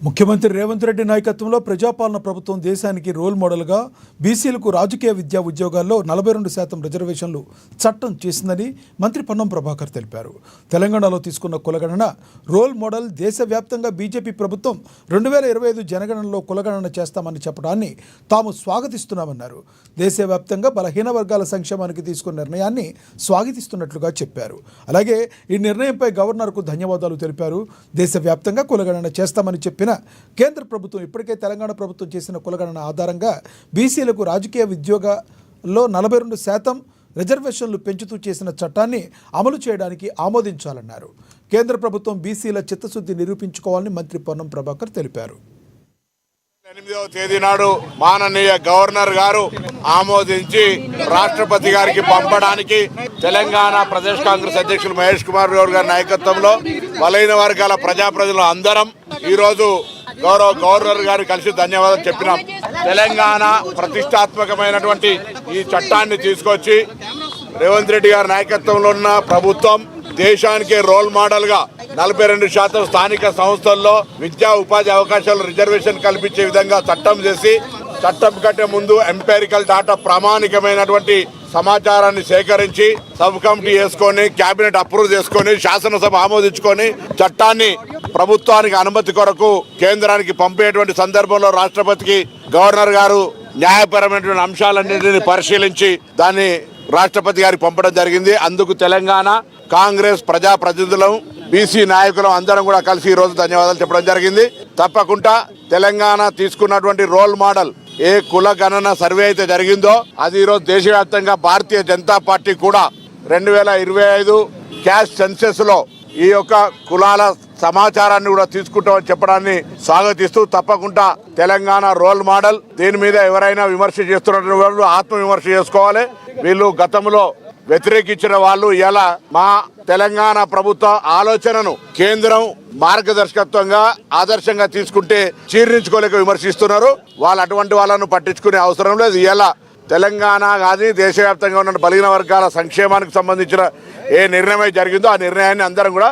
ముఖ్యమంత్రి రేవంత్ రెడ్డి నాయకత్వంలో ప్రజాపాలన ప్రభుత్వం దేశానికి రోల్ మోడల్గా బీసీలకు రాజకీయ విద్యా ఉద్యోగాల్లో 42% రిజర్వేషన్లు చట్టం చేసిందని మంత్రి పొన్నం ప్రభాకర్ తెలిపారు. తెలంగాణలో తీసుకున్న కులగణన రోల్ మోడల్. దేశవ్యాప్తంగా బీజేపీ ప్రభుత్వం 2025 జనగణనలో కులగణన చేస్తామని చెప్పడాన్ని తాము స్వాగతిస్తున్నామన్నారు. దేశవ్యాప్తంగా బలహీన వర్గాల సంక్షేమానికి తీసుకున్న నిర్ణయాన్ని స్వాగతిస్తున్నట్లుగా చెప్పారు. అలాగే ఈ నిర్ణయంపై గవర్నర్కు ధన్యవాదాలు తెలిపారు. దేశవ్యాప్తంగా కులగణన చేస్తామని చెప్పిన కేంద్ర ప్రభుత్వం ఇప్పటికే తెలంగాణ ప్రభుత్వం చేసిన కులగణన ఆధారంగా బీసీలకు రాజకీయ ఉద్యోగాల్లో 42% రిజర్వేషన్లు పెంచుతూ చేసిన చట్టాన్ని అమలు చేయడానికి ఆమోదించాలన్నారు. కేంద్ర ప్రభుత్వం బీసీల చిత్తశుద్ధి నిరూపించుకోవాలని మంత్రి పొన్నం ప్రభాకర్ తెలిపారు. 8వ తేదీ నాడు మాననీయ గవర్నర్ గారు ఆమోదించి రాష్ట్రపతి గారికి పంపడానికి తెలంగాణ ప్రదేశ్ కాంగ్రెస్ అధ్యక్షులు మహేష్ కుమార్ గౌడ్ గారి నాయకత్వంలో బలైన వర్గాల ప్రజాప్రతినిధులు అందరం ఈరోజు గౌరవ గవర్నర్ గారు కలిసి ధన్యవాదాలు చెప్పినాం. తెలంగాణ ప్రతిష్టాత్మకమైనటువంటి ఈ చట్టాన్ని తీసుకొచ్చి రేవంత్ రెడ్డి గారి నాయకత్వంలో ఉన్న ప్రభుత్వం దేశానికి రోల్ మోడల్ గా 42% స్థానిక సంస్థల్లో విద్యా ఉపాధి అవకాశాలు రిజర్వేషన్ కల్పించే విధంగా చట్టం చేసి, చట్టం కంటే ముందు ఎంపైరికల్ డాటా ప్రామాణికమైనటువంటి సమాచారాన్ని సేకరించి సబ్ కమిటీ వేసుకొని కేబినెట్ అప్రూవ్ చేసుకొని శాసనసభ ఆమోదించుకొని చట్టాన్ని ప్రభుత్వానికి అనుమతి కొరకు కేంద్రానికి పంపేటువంటి సందర్భంలో రాష్ట్రపతికి గవర్నర్ గారు న్యాయపరమైనటువంటి అంశాలన్నింటినీ పరిశీలించి దాన్ని రాష్ట్రపతి గారికి పంపడం జరిగింది. అందుకు తెలంగాణ కాంగ్రెస్ ప్రజాప్రతినిధులం బీసీ నాయకులం అందరం కూడా కలిసి ఈ రోజు ధన్యవాదాలు చెప్పడం జరిగింది. తప్పకుండా తెలంగాణ తీసుకున్నటువంటి రోల్ మోడల్ ఏ కుల గణన సర్వే అయితే జరిగిందో అది ఈరోజు దేశవ్యాప్తంగా భారతీయ జనతా పార్టీ కూడా 2025 క్యాస్ట్ సెన్సెస్ లో ఈ యొక్క కులాల సమాచారాన్ని కూడా తీసుకుంటామని చెప్పడాన్ని స్వాగతిస్తూ తప్పకుండా తెలంగాణ రోల్ మోడల్. దీని మీద ఎవరైనా విమర్శ చేస్తున్నటువంటి వాళ్ళు ఆత్మవిమర్శ చేసుకోవాలి. వీళ్ళు గతంలో వ్యతిరేకించిన వాళ్ళు ఇలా మా తెలంగాణ ప్రభుత్వ ఆలోచనను కేంద్రం మార్గదర్శకత్వంగా ఆదర్శంగా తీసుకుంటే జీర్ణించుకోలేక విమర్శిస్తున్నారు. వాళ్ళు అటువంటి వాళ్ళను పట్టించుకునే అవసరం లేదు. ఇలా తెలంగాణ కానీ దేశవ్యాప్తంగా ఉన్న బలహీన వర్గాల సంక్షేమానికి సంబంధించిన ఏ నిర్ణయం జరిగిందో ఆ నిర్ణయాన్ని అందరం కూడా